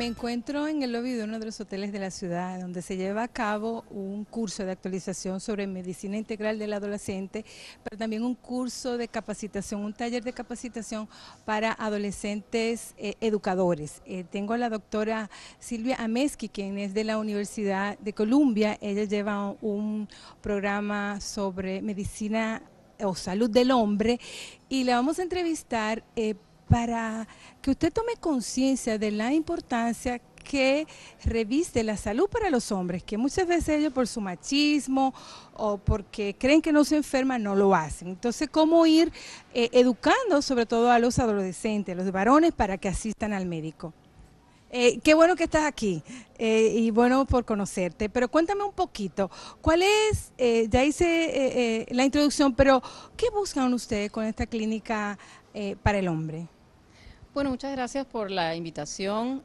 Me encuentro en el lobby de uno de los hoteles de la ciudad, donde se lleva a cabo un curso de actualización sobre medicina integral del adolescente, pero también un curso de capacitación, un taller de capacitación para adolescentes educadores. Tengo a la doctora Silvia Ameski, quien es de la Universidad de Columbia. Ella lleva un programa sobre medicina o salud del hombre y la vamos a entrevistar para que usted tome conciencia de la importancia que reviste la salud para los hombres, que muchas veces ellos por su machismo o porque creen que no se enferman no lo hacen. Entonces, cómo ir educando sobre todo a los adolescentes, a los varones, para que asistan al médico. Qué bueno que estás aquí y bueno por conocerte, pero cuéntame un poquito, ¿cuál es, ya hice la introducción, pero qué buscan ustedes con esta clínica para el hombre? Bueno, muchas gracias por la invitación.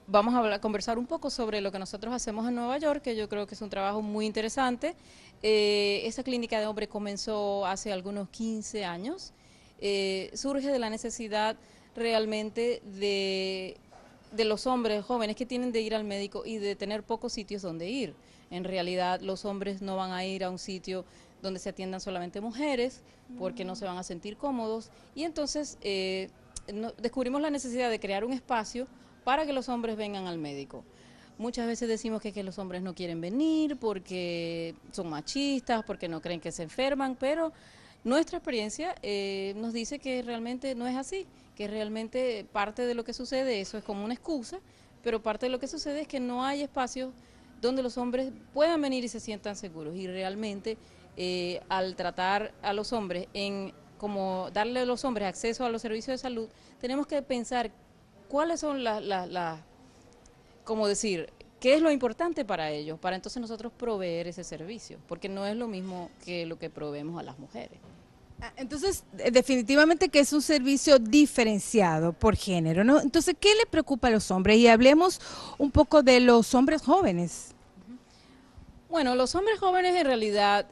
Vamos a conversar un poco sobre lo que nosotros hacemos en Nueva York, que yo creo que es un trabajo muy interesante. Esa clínica de hombre comenzó hace algunos 15 años. Surge de la necesidad realmente de los hombres jóvenes que tienen de ir al médico y de tener pocos sitios donde ir. En realidad los hombres no van a ir a un sitio donde se atiendan solamente mujeres porque no se van a sentir cómodos y entonces descubrimos la necesidad de crear un espacio para que los hombres vengan al médico. Muchas veces decimos que los hombres no quieren venir porque son machistas, porque no creen que se enferman, pero nuestra experiencia nos dice que realmente no es así, que realmente parte de lo que sucede, eso es como una excusa, pero parte de lo que sucede es que no hay espacios donde los hombres puedan venir y se sientan seguros. Y realmente al tratar a los hombres en como darle a los hombres acceso a los servicios de salud, tenemos que pensar cuáles son como decir, qué es lo importante para ellos, para entonces nosotros proveer ese servicio, porque no es lo mismo que lo que proveemos a las mujeres. Entonces, definitivamente que es un servicio diferenciado por género, ¿no? Entonces, ¿qué le preocupa a los hombres? Y hablemos un poco de los hombres jóvenes. Bueno, los hombres jóvenes en realidad,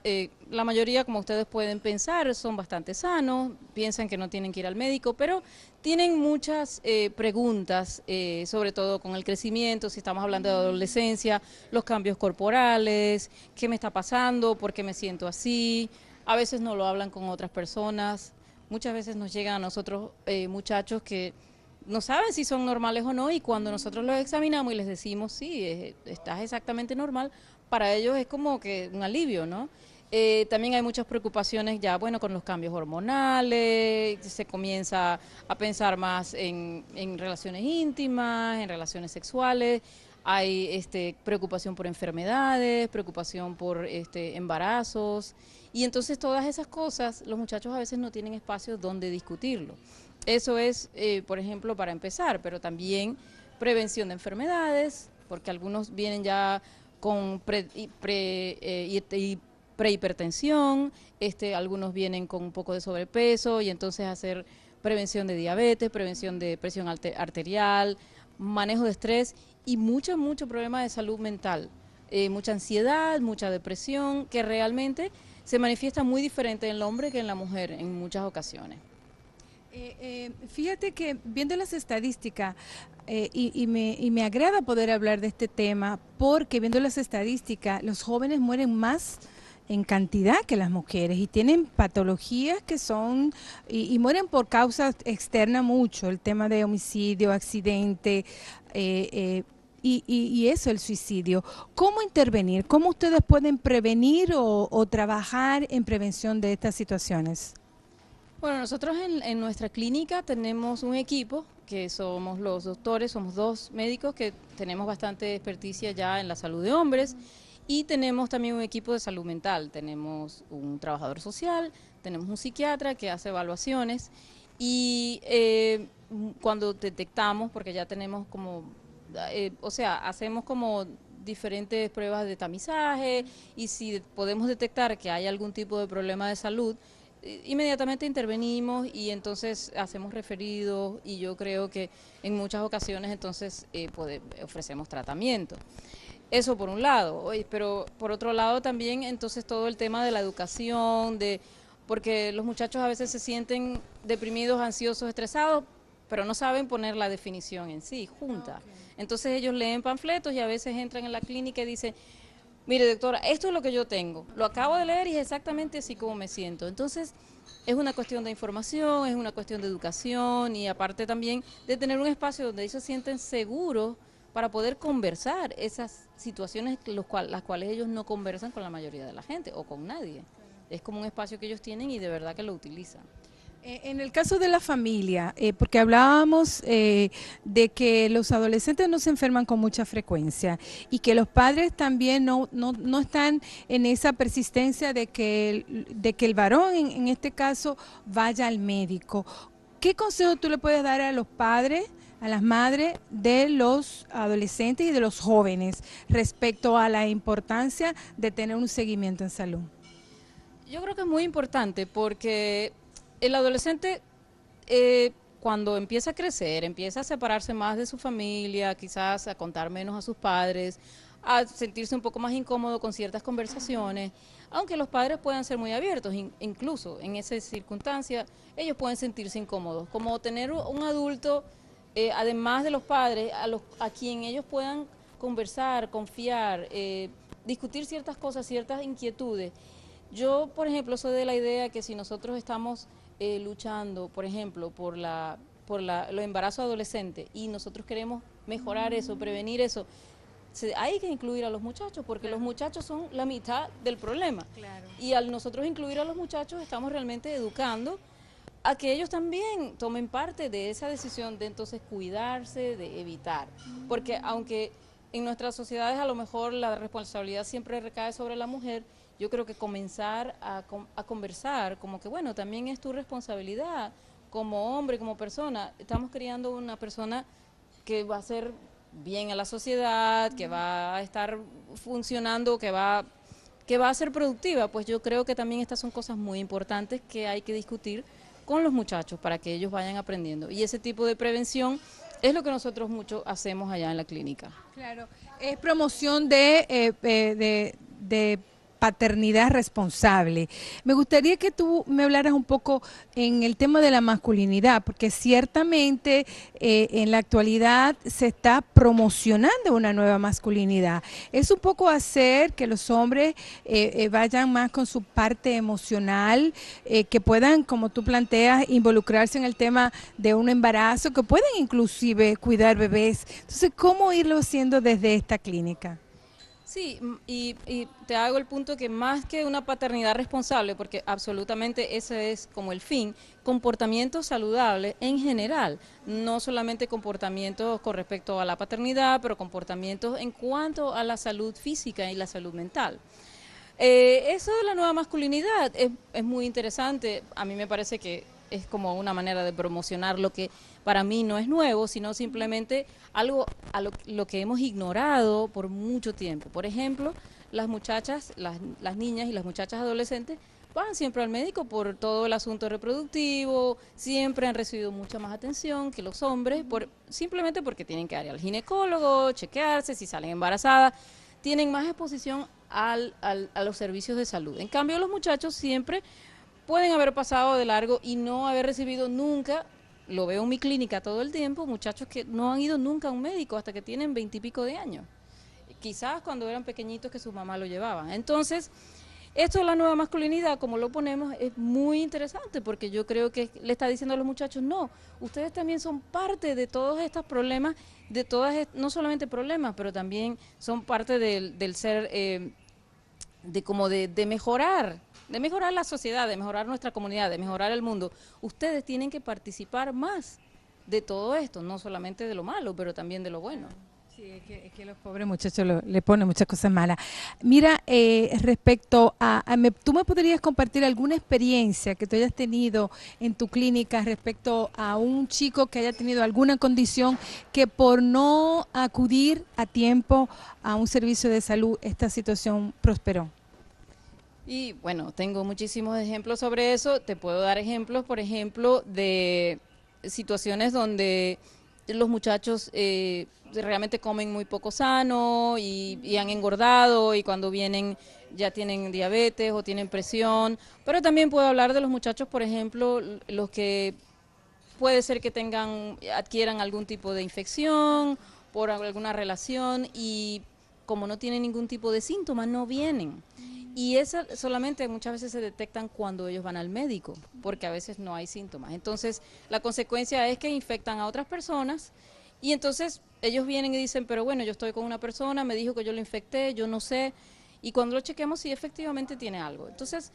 la mayoría, como ustedes pueden pensar, son bastante sanos, piensan que no tienen que ir al médico, pero tienen muchas preguntas, sobre todo con el crecimiento, si estamos hablando de adolescencia, los cambios corporales, qué me está pasando, por qué me siento así, a veces no lo hablan con otras personas, muchas veces nos llegan a nosotros muchachos que no saben si son normales o no y cuando nosotros los examinamos y les decimos, sí, estás exactamente normal, para ellos es como que un alivio, ¿no? También hay muchas preocupaciones ya, bueno, con los cambios hormonales, se comienza a pensar más en relaciones íntimas, en relaciones sexuales, hay preocupación por enfermedades, preocupación por embarazos, y entonces todas esas cosas los muchachos a veces no tienen espacios donde discutirlo. Eso es, por ejemplo, para empezar, pero también prevención de enfermedades, porque algunos vienen ya con prehipertensión, algunos vienen con un poco de sobrepeso y entonces hacer prevención de diabetes, prevención de presión arterial, manejo de estrés y mucho problema de salud mental, mucha ansiedad, mucha depresión, que realmente se manifiesta muy diferente en el hombre que en la mujer en muchas ocasiones. Fíjate que viendo las estadísticas, y me agrada poder hablar de este tema, porque viendo las estadísticas, los jóvenes mueren más en cantidad que las mujeres y tienen patologías que son, y mueren por causas externas mucho, el tema de homicidio, accidente, y eso, el suicidio. ¿Cómo intervenir? ¿Cómo ustedes pueden prevenir o trabajar en prevención de estas situaciones? Bueno, nosotros en nuestra clínica tenemos un equipo que somos los doctores, somos dos médicos que tenemos bastante experticia ya en la salud de hombres y tenemos también un equipo de salud mental, tenemos un trabajador social, tenemos un psiquiatra que hace evaluaciones y cuando detectamos, porque ya tenemos como, o sea, hacemos como diferentes pruebas de tamizaje y si podemos detectar que hay algún tipo de problema de salud, inmediatamente intervenimos y entonces hacemos referidos y yo creo que en muchas ocasiones entonces ofrecemos tratamiento. Eso por un lado, pero por otro lado también entonces todo el tema de la educación, porque los muchachos a veces se sienten deprimidos, ansiosos, estresados pero no saben poner la definición en sí, junta. Entonces ellos leen panfletos y a veces entran en la clínica y dicen, mire doctora, esto es lo que yo tengo, lo acabo de leer y es exactamente así como me siento. Entonces es una cuestión de información, es una cuestión de educación y aparte también de tener un espacio donde ellos se sienten seguros para poder conversar esas situaciones las cuales ellos no conversan con la mayoría de la gente o con nadie. Es como un espacio que ellos tienen y de verdad que lo utilizan. En el caso de la familia, porque hablábamos de que los adolescentes no se enferman con mucha frecuencia y que los padres también no están en esa persistencia de que el varón, en este caso, vaya al médico. ¿Qué consejo tú le puedes dar a los padres, a las madres de los adolescentes y de los jóvenes respecto a la importancia de tener un seguimiento en salud? Yo creo que es muy importante porque el adolescente cuando empieza a crecer, empieza a separarse más de su familia, quizás a contar menos a sus padres, a sentirse un poco más incómodo con ciertas conversaciones, aunque los padres puedan ser muy abiertos, incluso en esa circunstancia, ellos pueden sentirse incómodos, como tener un adulto, además de los padres, a quien ellos puedan conversar, confiar, discutir ciertas cosas, ciertas inquietudes. Yo, por ejemplo, soy de la idea que si nosotros estamos luchando, por ejemplo, por los embarazos adolescentes y nosotros queremos mejorar eso, prevenir eso, hay que incluir a los muchachos porque los muchachos son la mitad del problema. Claro. Y al nosotros incluir a los muchachos estamos realmente educando a que ellos también tomen parte de esa decisión de entonces cuidarse, de evitar. Porque aunque en nuestras sociedades a lo mejor la responsabilidad siempre recae sobre la mujer, yo creo que comenzar a conversar, como que bueno, también es tu responsabilidad como hombre, como persona. Estamos criando una persona que va a ser bien a la sociedad, que va a estar funcionando, que va a ser productiva. Pues yo creo que también estas son cosas muy importantes que hay que discutir con los muchachos para que ellos vayan aprendiendo. Y ese tipo de prevención es lo que nosotros mucho hacemos allá en la clínica. Claro, es promoción de paternidad responsable. Me gustaría que tú me hablaras un poco en el tema de la masculinidad, porque ciertamente en la actualidad se está promocionando una nueva masculinidad. Es un poco hacer que los hombres vayan más con su parte emocional, que puedan, como tú planteas, involucrarse en el tema de un embarazo, que pueden inclusive cuidar bebés. Entonces, ¿cómo irlo haciendo desde esta clínica? Sí, y te hago el punto que más que una paternidad responsable, porque absolutamente ese es como el fin, comportamientos saludables en general, no solamente comportamientos con respecto a la paternidad, pero comportamientos en cuanto a la salud física y la salud mental. Eso de la nueva masculinidad es muy interesante, a mí me parece que es como una manera de promocionar lo que para mí no es nuevo, sino simplemente algo a lo que hemos ignorado por mucho tiempo. Por ejemplo, las muchachas, las niñas y las muchachas adolescentes van siempre al médico por todo el asunto reproductivo, siempre han recibido mucha más atención que los hombres, simplemente porque tienen que ir al ginecólogo, chequearse, si salen embarazadas, tienen más exposición a los servicios de salud. En cambio, los muchachos siempre pueden haber pasado de largo y no haber recibido nunca, lo veo en mi clínica todo el tiempo, muchachos que no han ido nunca a un médico hasta que tienen 20 y pico de años. Quizás cuando eran pequeñitos que su mamá lo llevaban. Entonces, esto de la nueva masculinidad, como lo ponemos, es muy interesante porque yo creo que le está diciendo a los muchachos, no, ustedes también son parte de todos estos problemas, no solamente problemas, pero también son parte del ser, de mejorar la sociedad, de mejorar nuestra comunidad, de mejorar el mundo. Ustedes tienen que participar más de todo esto, no solamente de lo malo, pero también de lo bueno. Sí, es que los pobres muchachos le ponen muchas cosas malas. Mira, respecto ¿tú me podrías compartir alguna experiencia que tú hayas tenido en tu clínica respecto a un chico que haya tenido alguna condición que por no acudir a tiempo a un servicio de salud, esta situación prosperó? Y bueno, tengo muchísimos ejemplos sobre eso. Te puedo dar ejemplos, por ejemplo, de situaciones donde los muchachos realmente comen muy poco sano y han engordado y cuando vienen ya tienen diabetes o tienen presión. Pero también puedo hablar de los muchachos, por ejemplo, los que puede ser que adquieran algún tipo de infección por alguna relación y como no tienen ningún tipo de síntomas, no vienen. Y esas solamente muchas veces se detectan cuando ellos van al médico, porque a veces no hay síntomas. Entonces, la consecuencia es que infectan a otras personas y entonces ellos vienen y dicen, pero bueno, yo estoy con una persona, me dijo que yo lo infecté, yo no sé, y cuando lo chequeamos sí efectivamente tiene algo. Entonces,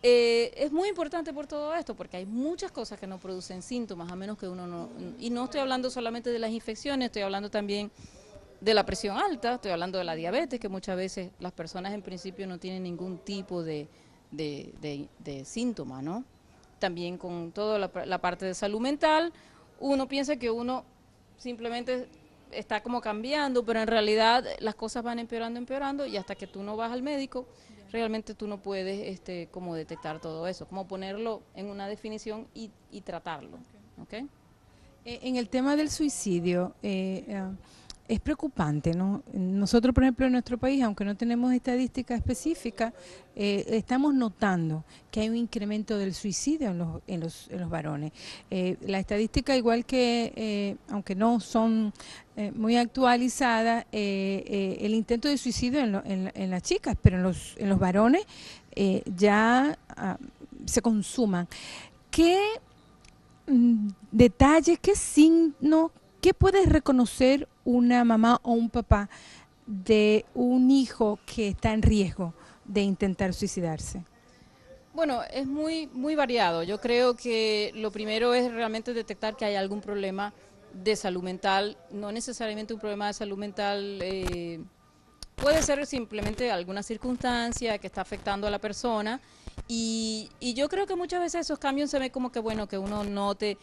es muy importante por todo esto, porque hay muchas cosas que no producen síntomas, a menos que uno no, y no estoy hablando solamente de las infecciones, estoy hablando también de la presión alta, estoy hablando de la diabetes, que muchas veces las personas en principio no tienen ningún tipo de síntoma, ¿no? También con toda la parte de salud mental, uno piensa que uno simplemente está como cambiando, pero en realidad las cosas van empeorando y hasta que tú no vas al médico, realmente tú no puedes como detectar todo eso, como ponerlo en una definición y tratarlo, ¿ok? En el tema del suicidio, es preocupante, ¿no? Nosotros, por ejemplo, en nuestro país, aunque no tenemos estadística específica, estamos notando que hay un incremento del suicidio en los varones. La estadística, igual que, aunque no son muy actualizadas, el intento de suicidio en las chicas, pero en los varones ya se consuman. ¿Qué detalles, qué signo, qué puedes reconocer una mamá o un papá de un hijo que está en riesgo de intentar suicidarse? Bueno, es muy variado. Yo creo que lo primero es realmente detectar que hay algún problema de salud mental, no necesariamente un problema de salud mental, puede ser simplemente alguna circunstancia que está afectando a la persona y yo creo que muchas veces esos cambios se ven como que bueno, que uno note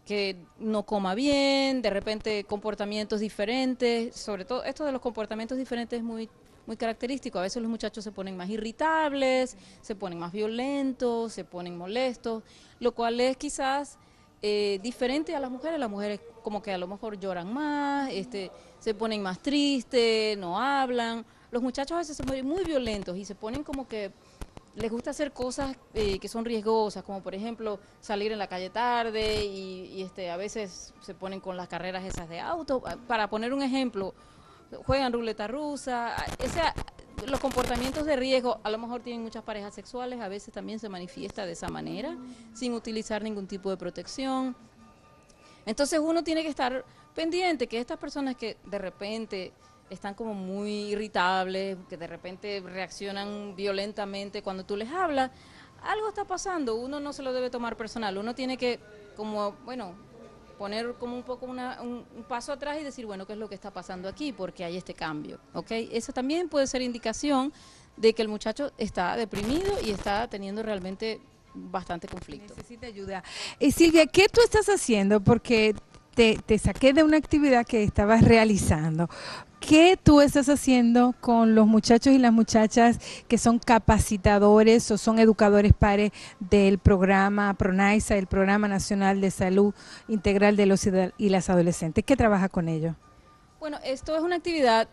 que no coma bien, de repente comportamientos diferentes, sobre todo esto de los comportamientos diferentes es muy característico. A veces los muchachos se ponen más irritables, se ponen más violentos, se ponen molestos, lo cual es quizás diferente a las mujeres. Las mujeres como que a lo mejor lloran más, se ponen más tristes, no hablan. Los muchachos a veces se ponen muy violentos y se ponen como que les gusta hacer cosas que son riesgosas, como por ejemplo salir en la calle tarde y a veces se ponen con las carreras esas de auto. Para poner un ejemplo, juegan ruleta rusa, los comportamientos de riesgo, a lo mejor tienen muchas parejas sexuales, a veces también se manifiesta de esa manera, sin utilizar ningún tipo de protección. Entonces uno tiene que estar pendiente que estas personas que de repente están como muy irritables, que de repente reaccionan violentamente cuando tú les hablas, algo está pasando, uno no se lo debe tomar personal, uno tiene que como, bueno, poner como un poco un paso atrás y decir, bueno, ¿qué es lo que está pasando aquí? Porque hay este cambio, ¿ok? Eso también puede ser indicación de que el muchacho está deprimido y está teniendo realmente bastante conflicto. Necesita ayuda. Silvia, ¿qué tú estás haciendo? Porque te saqué de una actividad que estabas realizando. ¿Qué tú estás haciendo con los muchachos y las muchachas que son capacitadores o son educadores pares del programa PRONAISA, el Programa Nacional de Salud Integral de los y las Adolescentes? ¿Qué trabaja con ellos? Bueno, esto es una actividad,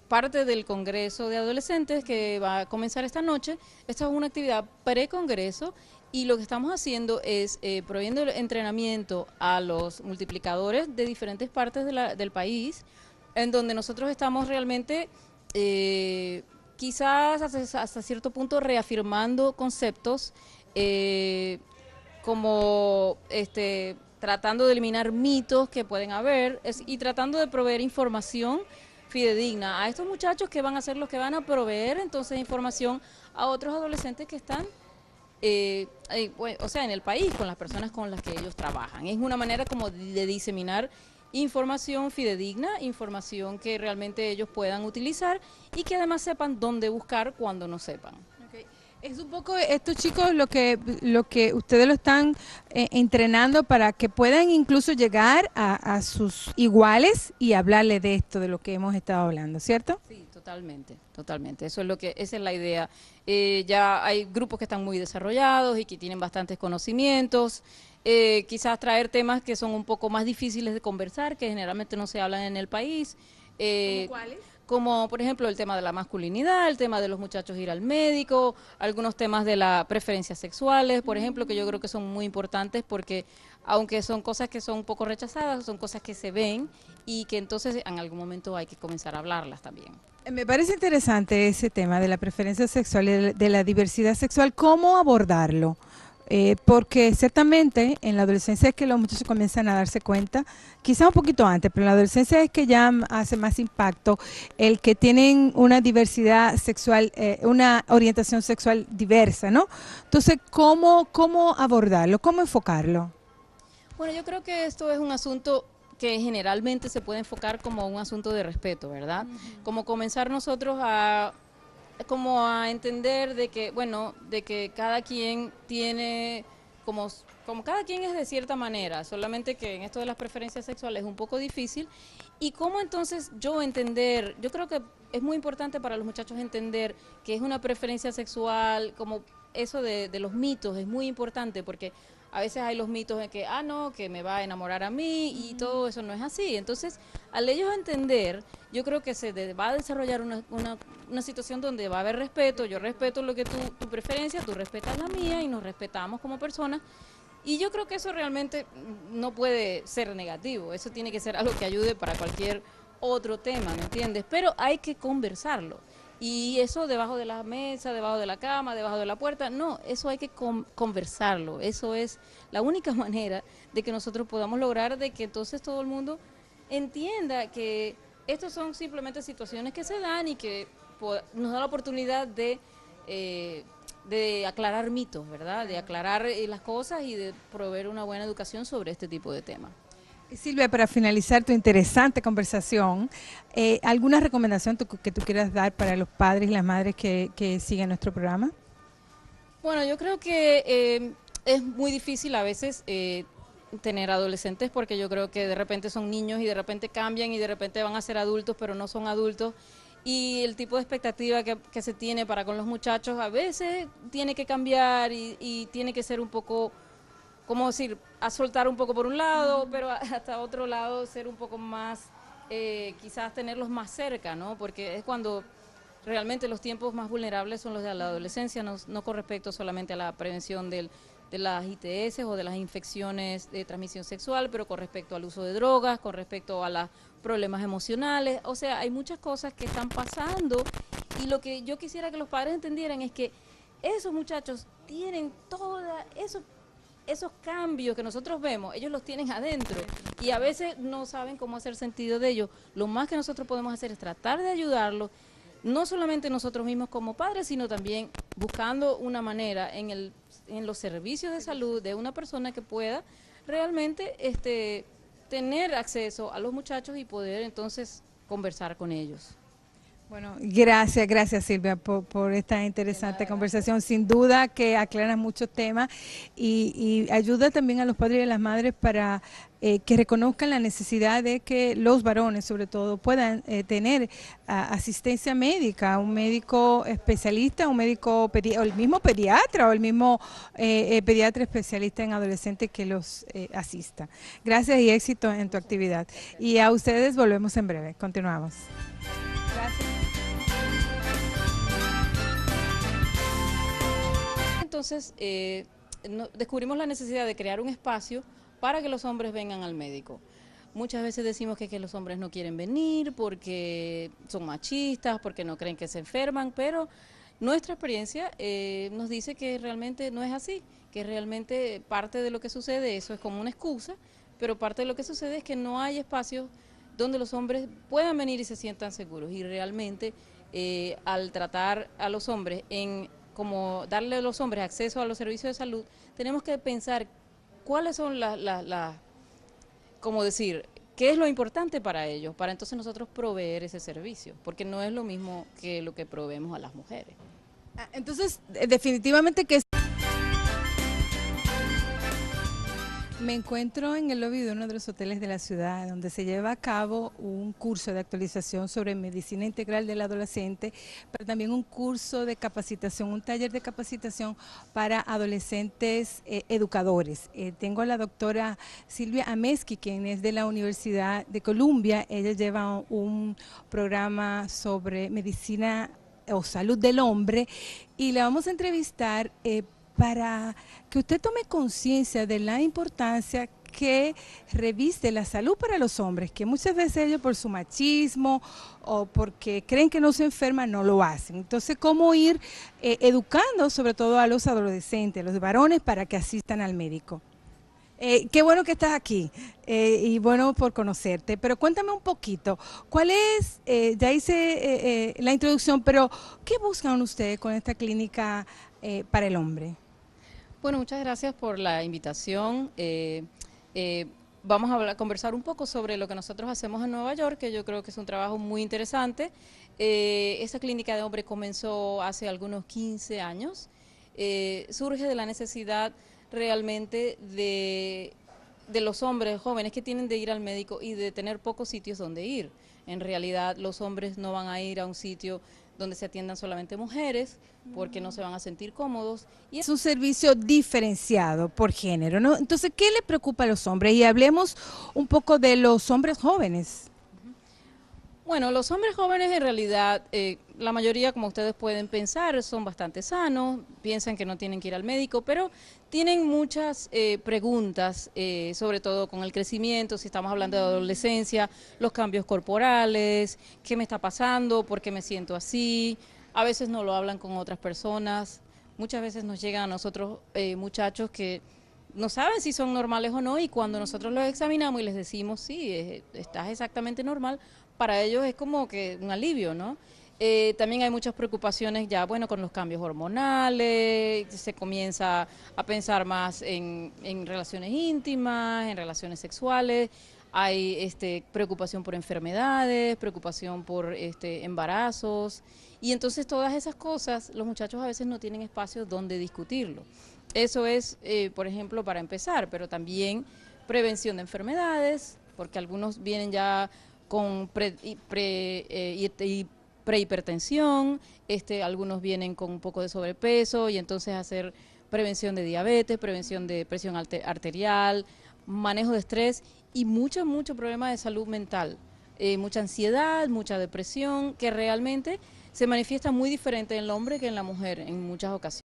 parte del Congreso de Adolescentes que va a comenzar esta noche. Esta es una actividad pre-congreso y lo que estamos haciendo es proveyendo entrenamiento a los multiplicadores de diferentes partes del país, en donde nosotros estamos realmente quizás hasta cierto punto reafirmando conceptos como tratando de eliminar mitos que pueden haber y tratando de proveer información fidedigna a estos muchachos que van a ser los que van a proveer entonces información a otros adolescentes que están o sea, en el país, con las personas con las que ellos trabajan. Es una manera como de diseminar información fidedigna, información que realmente ellos puedan utilizar y que además sepan dónde buscar cuando no sepan. Okay. Es un poco estos chicos lo que ustedes lo están entrenando para que puedan incluso llegar a sus iguales y hablarle de esto, de lo que hemos estado hablando, ¿cierto? Sí, totalmente, totalmente. Eso es esa es la idea. Ya hay grupos que están muy desarrollados y que tienen bastantes conocimientos. Quizás traer temas que son un poco más difíciles de conversar, que generalmente no se hablan en el país. ¿Cómo cuáles? como por ejemplo el tema de la masculinidad, el tema de los muchachos ir al médico, algunos temas de las preferencias sexuales, por ejemplo, que yo creo que son muy importantes porque aunque son cosas que son un poco rechazadas, son cosas que se ven y que entonces en algún momento hay que comenzar a hablarlas también. Me parece interesante ese tema de la preferencia sexual y de la diversidad sexual, ¿cómo abordarlo? Porque ciertamente en la adolescencia es que los muchachos comienzan a darse cuenta, quizá un poquito antes, pero en la adolescencia es que ya hace más impacto el que tienen una diversidad sexual, una orientación sexual diversa, ¿no? Entonces, ¿cómo abordarlo? ¿Cómo enfocarlo? Bueno, yo creo que esto es un asunto que generalmente se puede enfocar como un asunto de respeto, ¿verdad? Como comenzar nosotros como a entender de que, bueno, de que cada quien tiene, como cada quien es de cierta manera, solamente que en esto de las preferencias sexuales es un poco difícil, y cómo entonces yo entender, yo creo que es muy importante para los muchachos entender que es una preferencia sexual, como eso de los mitos, es muy importante porque a veces hay los mitos de que, no, que me va a enamorar a mí y todo eso no es así. Entonces, al ellos entender, yo creo que va a desarrollar una situación donde va a haber respeto, yo respeto lo que tu preferencia, tú respetas la mía y nos respetamos como personas. Y yo creo que eso realmente no puede ser negativo, eso tiene que ser algo que ayude para cualquier otro tema, ¿me entiendes? Pero hay que conversarlo. Y eso debajo de la mesa, debajo de la cama, debajo de la puerta, no, eso hay que conversarlo. Eso es la única manera de que nosotros podamos lograr de que entonces todo el mundo entienda que estos son simplemente situaciones que se dan y que nos da la oportunidad de aclarar mitos, ¿verdad? De aclarar las cosas y de proveer una buena educación sobre este tipo de temas. Silvia, para finalizar tu interesante conversación, ¿alguna recomendación que tú quieras dar para los padres y las madres que siguen nuestro programa? Bueno, yo creo que es muy difícil a veces tener adolescentes porque yo creo que de repente son niños y de repente cambian y de repente van a ser adultos, pero no son adultos. Y el tipo de expectativa que se tiene para con los muchachos a veces tiene que cambiar y tiene que ser un poco, ¿cómo decir?, a soltar un poco por un lado, pero hasta otro lado ser un poco más, quizás tenerlos más cerca, ¿no? Porque es cuando realmente los tiempos más vulnerables son los de la adolescencia, no con respecto solamente a la prevención de las ITS o de las infecciones de transmisión sexual, pero con respecto al uso de drogas, con respecto a los problemas emocionales. O sea, hay muchas cosas que están pasando y lo que yo quisiera que los padres entendieran es que esos muchachos tienen esos cambios que nosotros vemos, ellos los tienen adentro y a veces no saben cómo hacer sentido de ellos. Lo más que nosotros podemos hacer es tratar de ayudarlos, no solamente nosotros mismos como padres, sino también buscando una manera en los servicios de salud de una persona que pueda realmente tener acceso a los muchachos y poder entonces conversar con ellos. Bueno, gracias Silvia por esta interesante conversación. Sin duda que aclara muchos temas y ayuda también a los padres y a las madres para que reconozcan la necesidad de que los varones, sobre todo, puedan tener asistencia médica, un médico especialista, un médico o el mismo pediatra o el mismo pediatra especialista en adolescentes que los asista. Gracias y éxito en tu actividad. Y a ustedes volvemos en breve. Continuamos. Gracias. Entonces, descubrimos la necesidad de crear un espacio para que los hombres vengan al médico. Muchas veces decimos que los hombres no quieren venir porque son machistas, porque no creen que se enferman, pero nuestra experiencia nos dice que realmente no es así, que realmente parte de lo que sucede, eso es como una excusa, pero parte de lo que sucede es que no hay espacios donde los hombres puedan venir y se sientan seguros. Y realmente al tratar a los hombres como darle a los hombres acceso a los servicios de salud, tenemos que pensar cuáles son como decir, qué es lo importante para ellos, para entonces nosotros proveer ese servicio, porque no es lo mismo que lo que proveemos a las mujeres. Entonces, definitivamente que Me encuentro en el lobby de uno de los hoteles de la ciudad, donde se lleva a cabo un curso de actualización sobre medicina integral del adolescente, pero también un curso de capacitación, un taller de capacitación para adolescentes educadores. Tengo a la doctora Silvia Ameski, quien es de la Universidad de Columbia. Ella lleva un programa sobre medicina o salud del hombre y la vamos a entrevistar para que usted tome conciencia de la importancia que reviste la salud para los hombres, que muchas veces ellos por su machismo o porque creen que no se enferman no lo hacen. Entonces, cómo ir educando sobre todo a los adolescentes, a los varones, para que asistan al médico. Qué bueno que estás aquí y bueno por conocerte, pero cuéntame un poquito, ¿cuál es, ya hice la introducción, pero qué buscan ustedes con esta clínica para el hombre? Bueno, muchas gracias por la invitación. Vamos a conversar un poco sobre lo que nosotros hacemos en Nueva York, que yo creo que es un trabajo muy interesante. Esta clínica de hombre comenzó hace algunos 15 años. Surge de la necesidad realmente de los hombres jóvenes que tienen de ir al médico y de tener pocos sitios donde ir. En realidad, los hombres no van a ir a un sitio donde se atiendan solamente mujeres, porque no se van a sentir cómodos. Y es un servicio diferenciado por género, ¿no? Entonces, ¿qué le preocupa a los hombres? Y hablemos un poco de los hombres jóvenes. Bueno, los hombres jóvenes en realidad, la mayoría, como ustedes pueden pensar, son bastante sanos, piensan que no tienen que ir al médico, pero tienen muchas preguntas, sobre todo con el crecimiento, si estamos hablando de adolescencia, los cambios corporales, qué me está pasando, por qué me siento así, a veces no lo hablan con otras personas, muchas veces nos llegan a nosotros muchachos que no saben si son normales o no, y cuando nosotros los examinamos y les decimos, sí, estás exactamente normal, para ellos es como que un alivio, ¿no? También hay muchas preocupaciones ya, bueno, con los cambios hormonales, se comienza a pensar más en relaciones íntimas, en relaciones sexuales, hay preocupación por enfermedades, preocupación por embarazos, y entonces todas esas cosas los muchachos a veces no tienen espacios donde discutirlo. Eso es, por ejemplo, para empezar, pero también prevención de enfermedades, porque algunos vienen ya con prehipertensión, algunos vienen con un poco de sobrepeso y entonces hacer prevención de diabetes, prevención de presión arterial, manejo de estrés y mucho problemas de salud mental, mucha ansiedad, mucha depresión, que realmente se manifiesta muy diferente en el hombre que en la mujer en muchas ocasiones.